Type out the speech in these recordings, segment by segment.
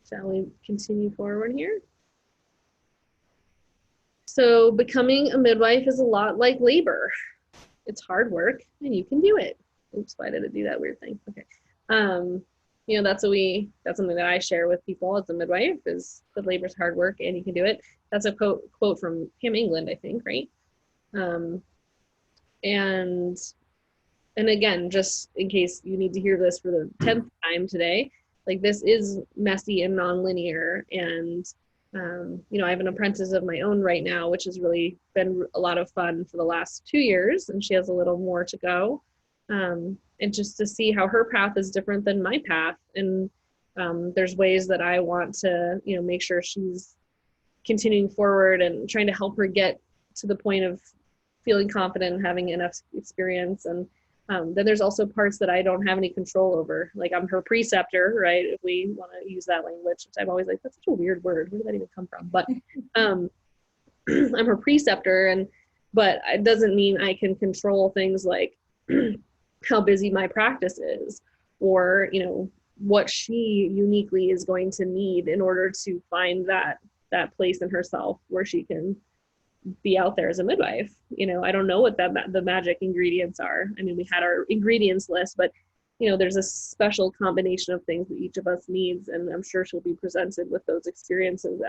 Shall we continue forward here? So becoming a midwife is a lot like labor. It's hard work and you can do it. Oops, why did it do that weird thing? Okay. You know, that's something that I share with people as a midwife, is that labor's hard work and you can do it. That's a quote from Pam England, I think, right? And again, just in case you need to hear this for the 10th time today, like, this is messy and nonlinear. And, you know, I have an apprentice of my own right now, which has really been a lot of fun for the last 2 years, and she has a little more to go. And just to see how her path is different than my path. And there's ways that I want to, you know, make sure she's continuing forward and trying to help her get to the point of feeling confident and having enough experience. And then there's also parts that I don't have any control over. Like, I'm her preceptor, right? If we want to use that language, which I'm always like, that's such a weird word. Where did that even come from? But I'm her preceptor, but it doesn't mean I can control things like how busy my practice is, or, you know, what she uniquely is going to need in order to find that place in herself where she can be out there as a midwife. You know, I don't know what the magic ingredients are. I mean, we had our ingredients list, but, you know, there's a special combination of things that each of us needs, and I'm sure she'll be presented with those experiences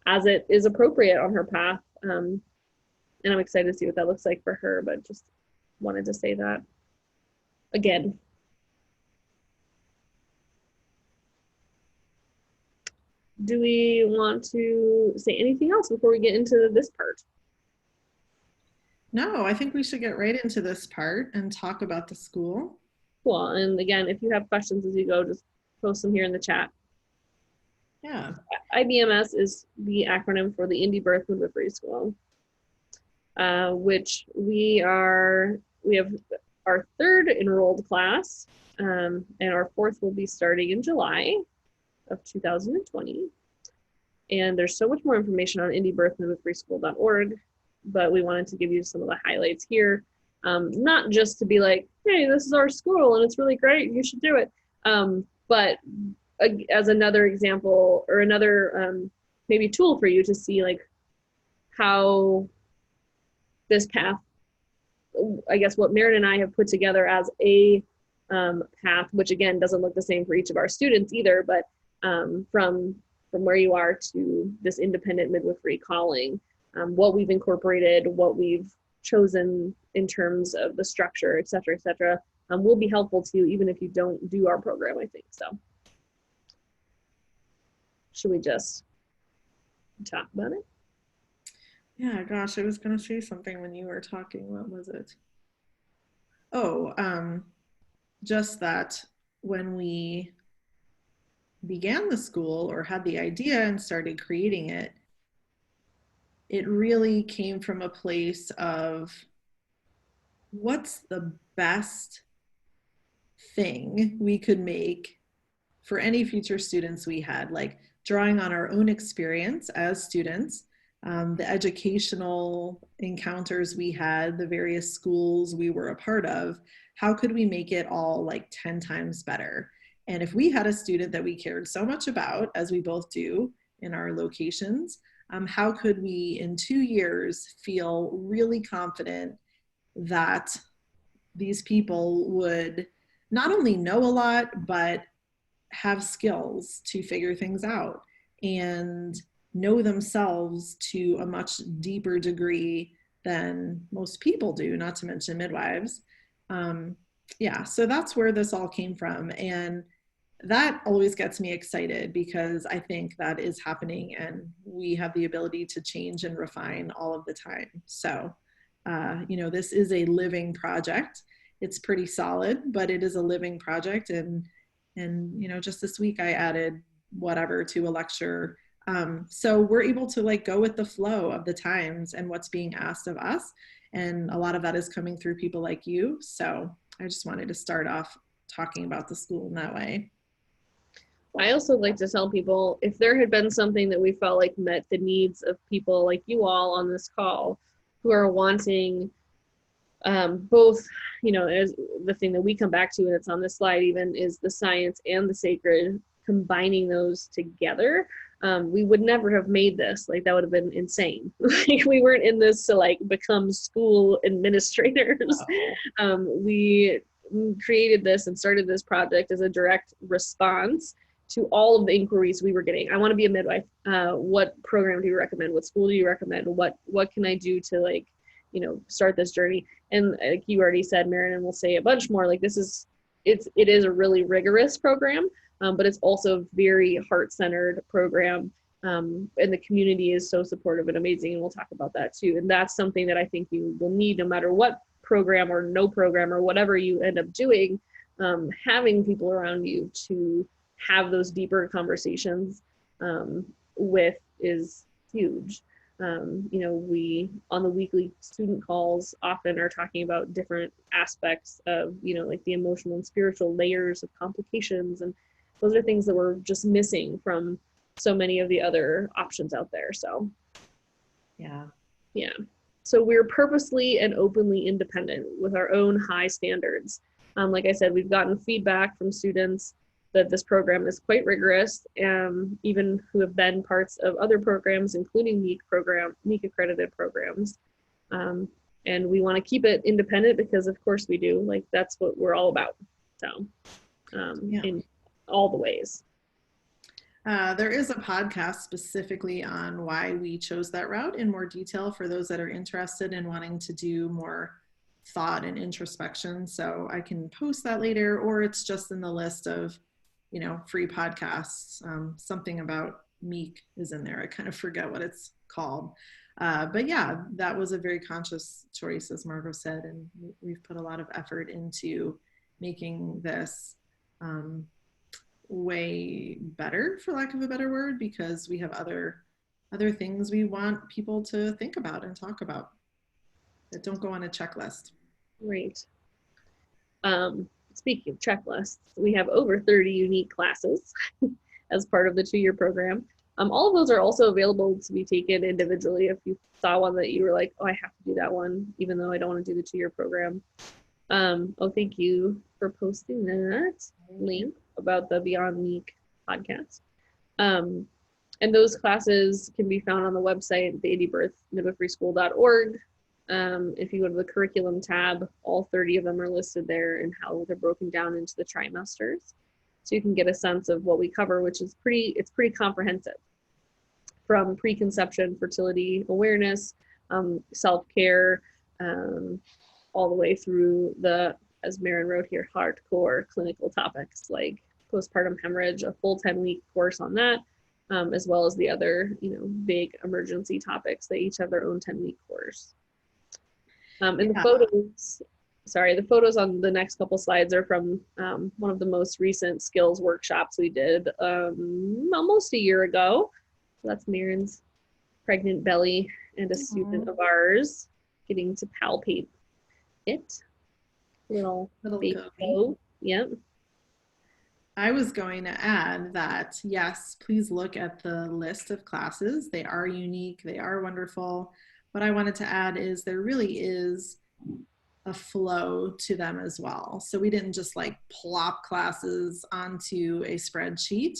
as it is appropriate on her path. And I'm excited to see what that looks like for her, but just wanted to say that again. Do we want to say anything else before we get into this part? No, I think we should get right into this part and talk about the school. Cool. And again, if you have questions as you go, just post them here in the chat. Yeah. IBMS is the acronym for the indiebirth midwifery school, which we have our 3rd enrolled class, and our 4th will be starting in July of 2020. And there's so much more information on indiebirthmidwiferyschool.org, but we wanted to give you some of the highlights here, not just to be like, hey, this is our school and it's really great, you should do it, but as another example, or another maybe tool for you to see like how this path, I guess what Marin and I have put together as a path, which again doesn't look the same for each of our students either, but from where you are to this independent midwifery calling, what we've incorporated, what we've chosen in terms of the structure, et cetera, will be helpful to you even if you don't do our program, I think. So should we just talk about it? Yeah, gosh, I was going to say something when you were talking. What was it? Oh, just that when we began the school, or had the idea and started creating it, it really came from a place of what's the best thing we could make for any future students we had, like drawing on our own experience as students, the educational encounters we had, the various schools we were a part of. How could we make it all like 10 times better? And if we had a student that we cared so much about, as we both do in our locations, how could we in 2 years feel really confident that these people would not only know a lot, but have skills to figure things out and know themselves to a much deeper degree than most people do, not to mention midwives. Yeah, so that's where this all came from. And that always gets me excited, because I think that is happening and we have the ability to change and refine all of the time. So, you know, this is a living project. It's pretty solid, but it is a living project. And you know, just this week I added whatever to a lecture. So we're able to like go with the flow of the times and what's being asked of us. And a lot of that is coming through people like you. So I just wanted to start off talking about the school in that way. I also like to tell people, if there had been something that we felt like met the needs of people like you all on this call, who are wanting both, you know, as the thing that we come back to, and it's on this slide even, is the science and the sacred combining those together, we would never have made this. Like, that would have been insane. Like, we weren't in this to like become school administrators. We created this and started this project as a direct response to all of the inquiries we were getting. I want to be a midwife. What program do you recommend? What school do you recommend? What can I do to, like, you know, start this journey? And like you already said, Marin, and we'll say a bunch more, like, it is a really rigorous program, but it's also a very heart-centered program. And the community is so supportive and amazing, and we'll talk about that too. And that's something that I think you will need no matter what program or no program or whatever you end up doing. Having people around you to have those deeper conversations with is huge. You know, we on the weekly student calls often are talking about different aspects of, you know, like the emotional and spiritual layers of complications, and those are things that we're just missing from so many of the other options out there. So yeah. So we're purposely and openly independent with our own high standards. Like I said, we've gotten feedback from students that this program is quite rigorous, even who have been parts of other programs, including MEEC accredited programs. And we want to keep it independent because of course we do, like, that's what we're all about. So in all the ways. There is a podcast specifically on why we chose that route in more detail for those that are interested in wanting to do more thought and introspection. So I can post that later, or it's just in the list of, you know, free podcasts. Something about MEEC is in there. I kind of forget what it's called. But yeah, that was a very conscious choice, as Margot said, and we've put a lot of effort into making this way better, for lack of a better word, because we have other things we want people to think about and talk about that don't go on a checklist. Right. Speaking of checklists, we have over 30 unique classes as part of the 2-year program. All of those are also available to be taken individually if you saw one that you were like, oh, I have to do that one, even though I don't want to do the 2-year program. Oh, thank you for posting that link about the Beyond MEEC podcast. And those classes can be found on the website, the indiebirth midwiferyschool.org. If you go to the curriculum tab, all 30 of them are listed there and how they're broken down into the trimesters. So you can get a sense of what we cover, which is pretty comprehensive, from preconception, fertility awareness, self-care, all the way through the, as Marin wrote here, hardcore clinical topics like postpartum hemorrhage, a full 10-week course on that, as well as the other, you know, big emergency topics. They each have their own 10-week course. And the photos on the next couple slides are from one of the most recent skills workshops we did almost a year ago. So that's Marin's pregnant belly and a student of ours getting to palpate it. Little baby toe. Yep. I was going to add that, yes, please look at the list of classes. They are unique. They are wonderful. What I wanted to add is there really is a flow to them as well. So we didn't just like plop classes onto a spreadsheet.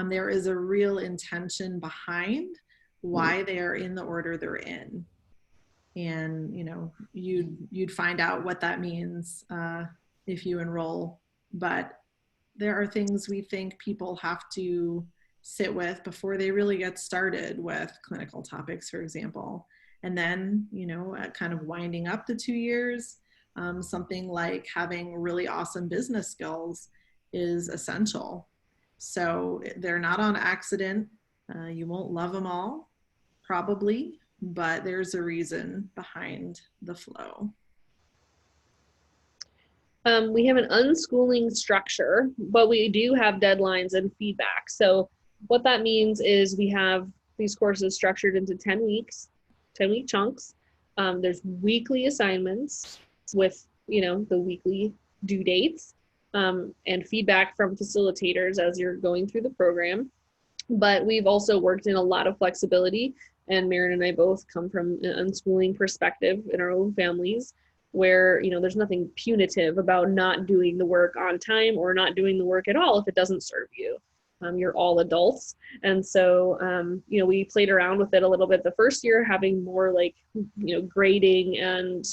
There is a real intention behind why they are in the order they're in. And, you know, you'd find out what that means if you enroll. But there are things we think people have to sit with before they really get started with clinical topics, for example. And then, you know, kind of winding up the 2 years, something like having really awesome business skills is essential. So they're not on accident. You won't love them all, probably, but there's a reason behind the flow. We have an unschooling structure, but we do have deadlines and feedback. So what that means is we have these courses structured into 10 weeks, 10-week chunks. There's weekly assignments with, you know, the weekly due dates, and feedback from facilitators as you're going through the program. But we've also worked in a lot of flexibility, and Marin and I both come from an unschooling perspective in our own families, where, you know, there's nothing punitive about not doing the work on time or not doing the work at all if it doesn't serve you. you're all adults. And so, you know, we played around with it a little bit the first year, having more like, you know, grading and,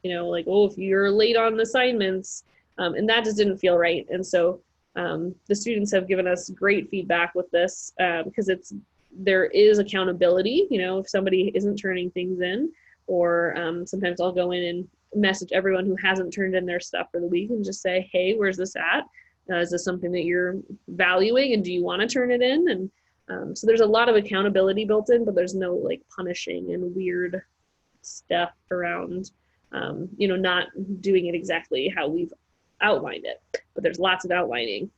you know, like, oh, if you're late on assignments, and that just didn't feel right. And so the students have given us great feedback with this, because there is accountability, you know, if somebody isn't turning things in, or sometimes I'll go in and message everyone who hasn't turned in their stuff for the week and just say, hey, where's this at? Is this something that you're valuing, and do you want to turn it in? And so there's a lot of accountability built in, but there's no like punishing and weird stuff around, you know, not doing it exactly how we've outlined it, but there's lots of outlining.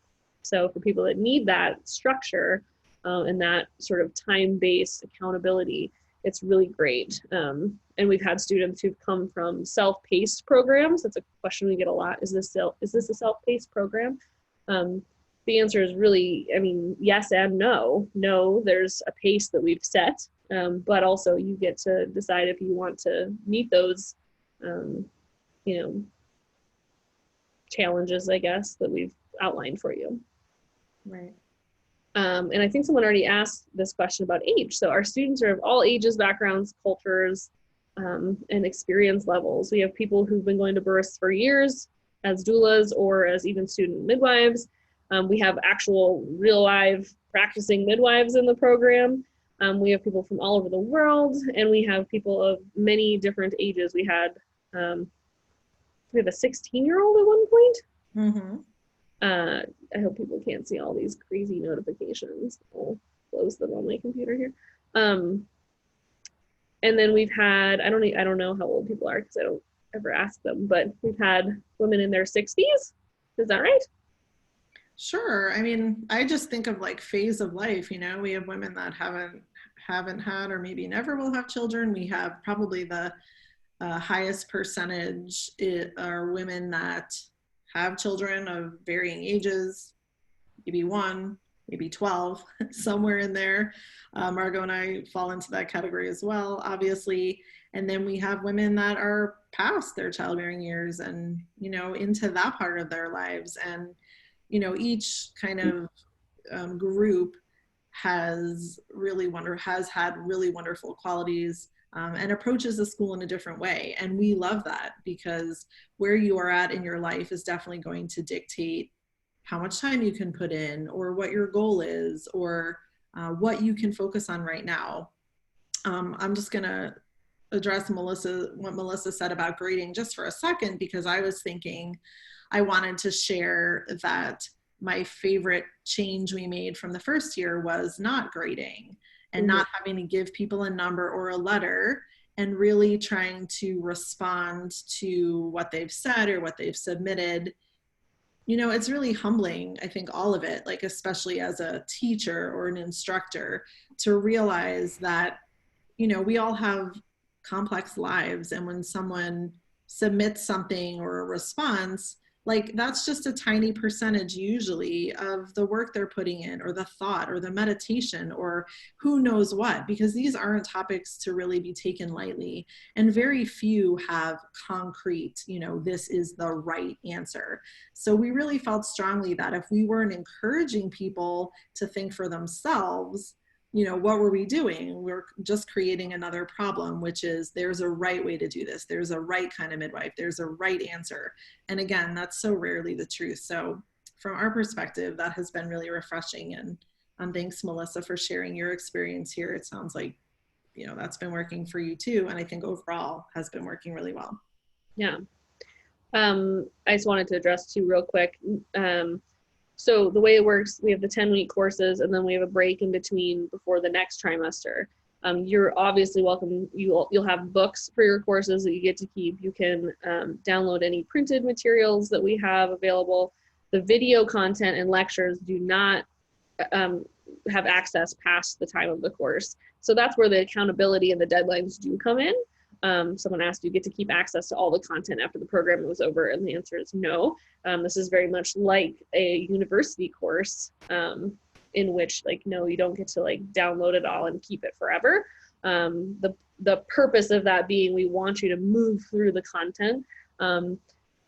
So for people that need that structure and that sort of time-based accountability, it's really great. And we've had students who've come from self-paced programs. That's a question we get a lot. Is this a self-paced program? The answer is really, I mean, yes and no. No, there's a pace that we've set, but also you get to decide if you want to meet those, you know, challenges, I guess, that we've outlined for you. Right. And I think someone already asked this question about age. So our students are of all ages, backgrounds, cultures, and experience levels. We have people who've been going to births for years as doulas or as even student midwives. We have actual real live practicing midwives in the program. We have people from all over the world, and we have people of many different ages. We had a 16-year-old at one point. Mm-hmm. I hope people can't see all these crazy notifications. I'll close them on my computer here. And then we've had, I don't know how old people are because I don't ever ask them, but we've had women in their 60s. Is that right? Sure. I mean, I just think of like phase of life, you know, we have women that haven't had or maybe never will have children. We have probably the highest percentage are women that have children of varying ages, maybe 1, maybe 12, somewhere in there. Margot and I fall into that category as well, obviously. And then we have women that are past their childbearing years and, you know, into that part of their lives. And, you know, each kind of group has had really wonderful qualities and approaches the school in a different way. And we love that because where you are at in your life is definitely going to dictate how much time you can put in or what your goal is or what you can focus on right now. I'm just going to address what Melissa said about grading just for a second, because I was thinking I wanted to share that my favorite change we made from the first year was not grading and not having to give people a number or a letter, and really trying to respond to what they've said or what they've submitted. You know, it's really humbling, I think, all of it, like especially as a teacher or an instructor, to realize that, you know, we all have complex lives. And when someone submits something or a response, like that's just a tiny percentage usually of the work they're putting in or the thought or the meditation or who knows what, because these aren't topics to really be taken lightly. And very few have concrete, you know, this is the right answer. So we really felt strongly that if we weren't encouraging people to think for themselves, you know, what were we doing? We're just creating another problem, which is there's a right way to do this. There's a right kind of midwife. There's a right answer. And again, that's so rarely the truth. So from our perspective, that has been really refreshing. And thanks, Melissa, for sharing your experience here. It sounds like, you know, that's been working for you too. And I think overall has been working really well. Yeah. I just wanted to address too real quick. So the way it works, we have the 10-week courses, and then we have a break in between before the next trimester. You're obviously welcome. You'll have books for your courses that you get to keep. You can download any printed materials that we have available. The video content and lectures do not have access past the time of the course. So that's where the accountability and the deadlines do come in. Someone asked, do you get to keep access to all the content after the program was over? And the answer is no. This is very much like a university course in which, like, no, you don't get to like download it all and keep it forever. The purpose of that being, we want you to move through the content.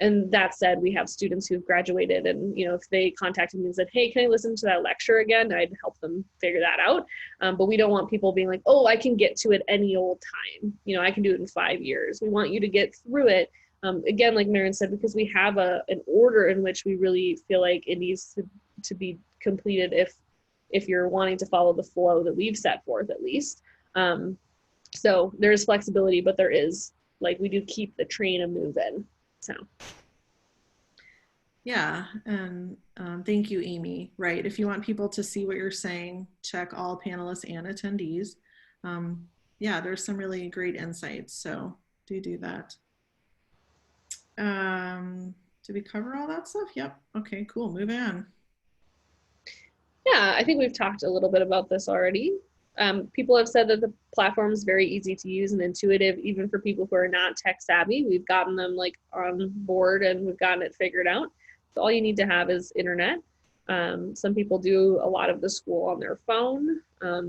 And that said, we have students who've graduated, and if they contacted me and said, hey, can I listen to that lecture again, I'd help them figure that out. But we don't want people being like, oh, I can get to it any old time, I can do it in 5 years. We want you to get through it, again, like Maren said, because we have an order in which we really feel like it needs to be completed if you're wanting to follow the flow that we've set forth, at least. So there's flexibility, but there is, like, we do keep the train a moving. So. Yeah, and thank you, Amy. Right, if you want people to see what you're saying, check all panelists and attendees. Yeah, there's some really great insights, so do that. Did we cover all that stuff? Yep. Okay, cool. Moving on. Yeah, I think we've talked a little bit about this already. People have said that the platform is very easy to use and intuitive, even for people who are not tech savvy. We've gotten them like on board and we've gotten it figured out. So all you need to have is internet. Some people do a lot of the school on their phone.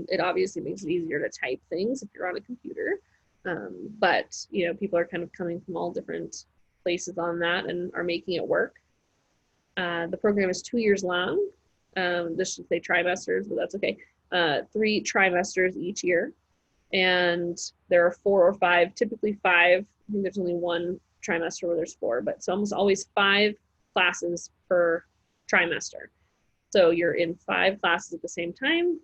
It obviously makes it easier to type things if you're on a computer. But people are kind of coming from all different places on that and are making it work. The program is 2 years long. This should say trimesters, but that's okay. 3 trimesters each year. And there are 4 or 5, typically 5. I think there's only 1 trimester where there's 4, but it's almost always 5 classes per trimester. So you're in 5 classes at the same time.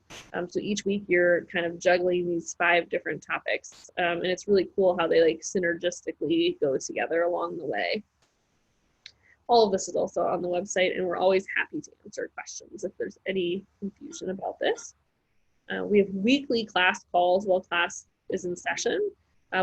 So each week you're kind of juggling these 5 different topics. And it's really cool how they like synergistically go together along the way. All of this is also on the website, and we're always happy to answer questions if there's any confusion about this. We have weekly class calls while class is in session,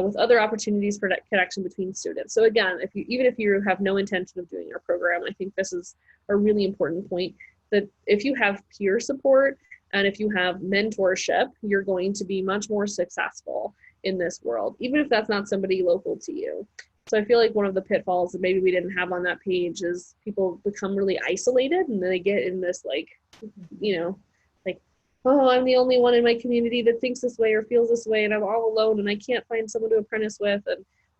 with other opportunities for connection between students. So again, even if you have no intention of doing our program, I think this is a really important point, that if you have peer support and if you have mentorship, you're going to be much more successful in this world, even if that's not somebody local to you. So I feel like one of the pitfalls that maybe we didn't have on that page is people become really isolated, and then they get in this like, like, oh, I'm the only one in my community that thinks this way or feels this way, and I'm all alone and I can't find someone to apprentice with.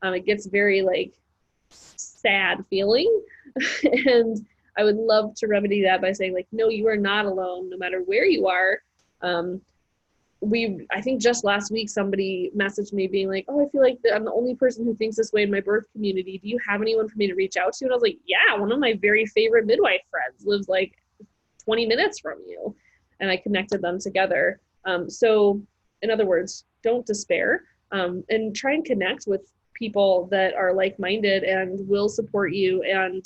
And it gets very like sad feeling. And I would love to remedy that by saying like, no, you are not alone, no matter where you are. I think just last week, somebody messaged me being like, oh, I feel like I'm the only person who thinks this way in my birth community. Do you have anyone for me to reach out to? And I was like, yeah, one of my very favorite midwife friends lives like 20 minutes from you. And I connected them together. So in other words, don't despair, and try and connect with people that are like-minded and will support you. And,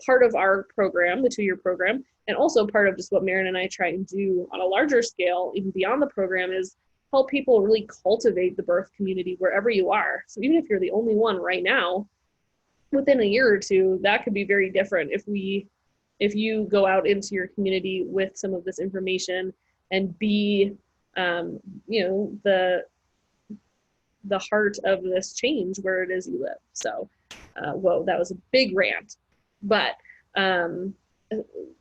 part of our program, the 2-year program, and also part of just what Maren and I try and do on a larger scale, even beyond the program, is help people really cultivate the birth community wherever you are. So even if you're the only one right now, within a year or 2, that could be very different if you go out into your community with some of this information and be, the heart of this change where it is you live. So, whoa, that was a big rant, but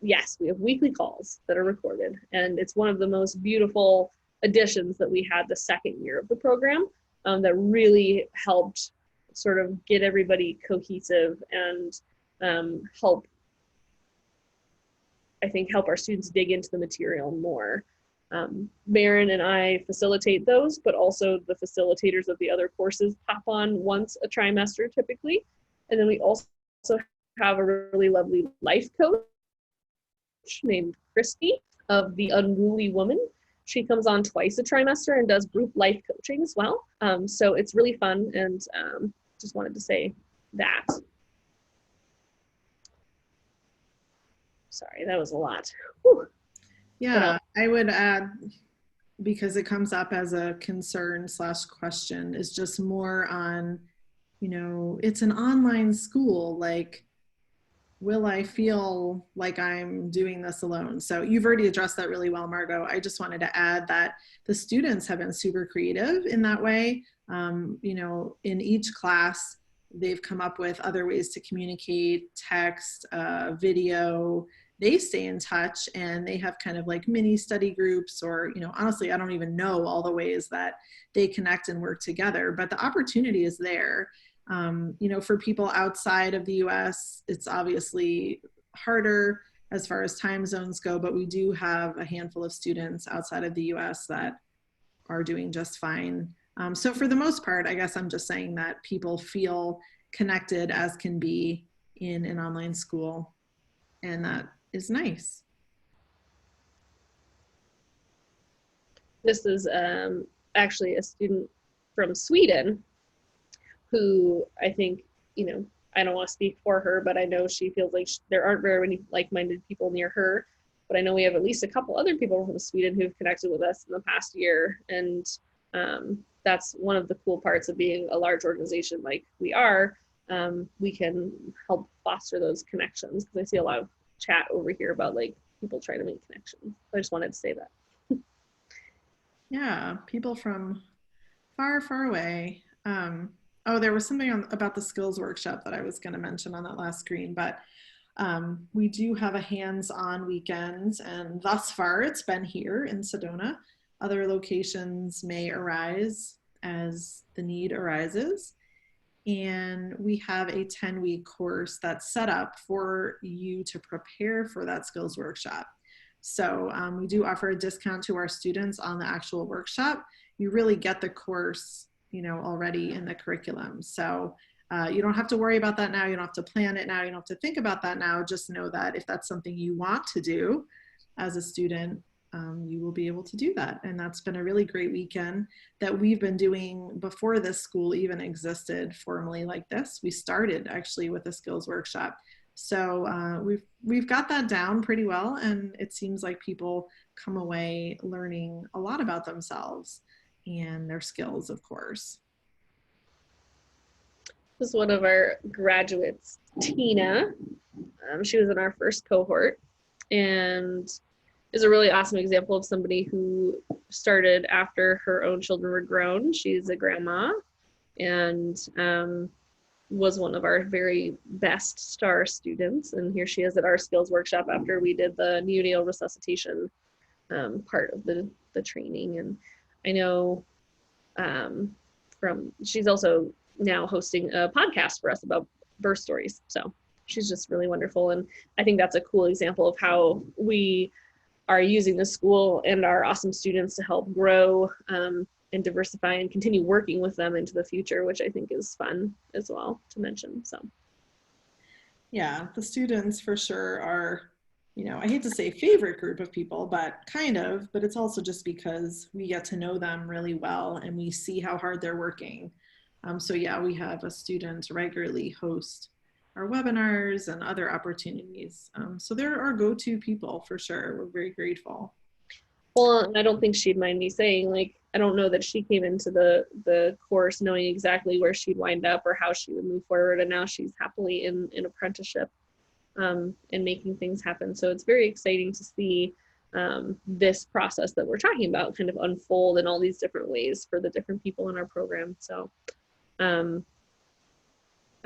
yes, we have weekly calls that are recorded, and it's one of the most beautiful additions that we had the 2nd year of the program, that really helped sort of get everybody cohesive and help our students dig into the material more. Maren and I facilitate those, but also the facilitators of the other courses pop on once a trimester typically. And then we also have a really lovely life coach named Christy of The Unruly Woman. She comes on twice a trimester and does group life coaching as well. So it's really fun, and just wanted to say that. Sorry, that was a lot. Whew. Yeah, I would add, because it comes up as a concern / question, is just more on, it's an online school, like, will I feel like I'm doing this alone? So you've already addressed that really well, Margot. I just wanted to add that the students have been super creative in that way. In each class, they've come up with other ways to communicate, text, video. They stay in touch, and they have kind of like mini study groups, or, honestly, I don't even know all the ways that they connect and work together, but the opportunity is there. You know, for people outside of the US, it's obviously harder as far as time zones go, but we do have a handful of students outside of the US that are doing just fine. So for the most part, I guess I'm just saying that people feel connected as can be in an online school, and that is nice. This is actually a student from Sweden who I think, you know, I don't want to speak for her, but I know she feels like there aren't very many like-minded people near her. But I know we have at least a couple other people from Sweden who've connected with us in the past year. And that's one of the cool parts of being a large organization like we are. We can help foster those connections, because I see a lot of chat over here about like people trying to make connections. I just wanted to say that. Yeah, people from far, far away. Oh, there was something about the skills workshop that I was going to mention on that last screen, but we do have a hands-on weekend, and thus far it's been here in Sedona. Other locations may arise as the need arises. And we have a 10-week course that's set up for you to prepare for that skills workshop. So we do offer a discount to our students on the actual workshop. You really get the course, you know, already in the curriculum. So you don't have to worry about that now. You don't have to plan it now. You don't have to think about that now. Just know that if that's something you want to do as a student, you will be able to do that. And that's been a really great weekend that we've been doing before this school even existed formally like this. We started actually with a skills workshop. So we've got that down pretty well, and it seems like people come away learning a lot about themselves and their skills, of course. This is one of our graduates, Tina. She was in our first cohort and is a really awesome example of somebody who started after her own children were grown. She's a grandma and was one of our very best star students. And here she is at our skills workshop after we did the neonatal resuscitation part of the training. And I know she's also now hosting a podcast for us about birth stories. So she's just really wonderful. And I think that's a cool example of how we are using the school and our awesome students to help grow and diversify and continue working with them into the future, which I think is fun as well to mention. So yeah, the students for sure are, you know, I hate to say favorite group of people, but kind of, but it's also just because we get to know them really well and we see how hard they're working. So yeah, we have a student regularly host our webinars and other opportunities. So they're our go-to people for sure. We're very grateful. Well, I don't think she'd mind me saying, like, I don't know that she came into the course knowing exactly where she'd wind up or how she would move forward. And now she's happily in apprenticeship and making things happen. So it's very exciting to see this process that we're talking about kind of unfold in all these different ways for the different people in our program. So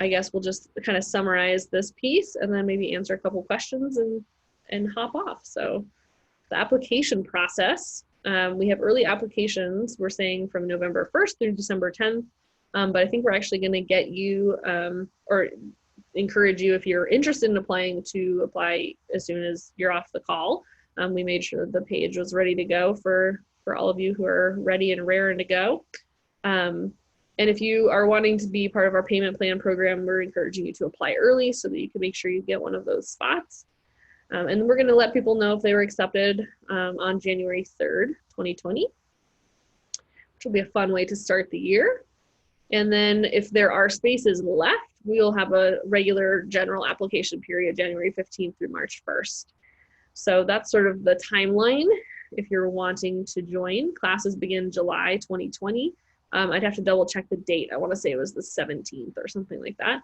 I guess we'll just kind of summarize this piece and then maybe answer a couple questions and hop off. So the application process, we have early applications, we're saying from November 1st through December 10th, but I think we're actually going to get you or encourage you, if you're interested in applying, to apply as soon as you're off the call. We made sure that the page was ready to go for all of you who are ready and raring to go. And if you are wanting to be part of our payment plan program, we're encouraging you to apply early so that you can make sure you get one of those spots. And we're going to let people know if they were accepted on January 3rd, 2020, which will be a fun way to start the year. And then if there are spaces left, we'll have a regular general application period, January 15th through March 1st. So that's sort of the timeline if you're wanting to join. Classes begin July 2020. I'd have to double check the date. I want to say it was the 17th or something like that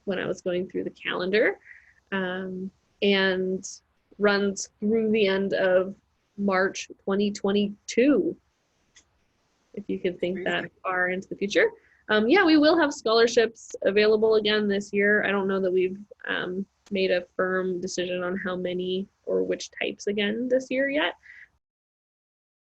when I was going through the calendar. And runs through the end of March 2022, if you could think that far into the future. Yeah, we will have scholarships available again this year. I don't know that we've made a firm decision on how many or which types again this year yet,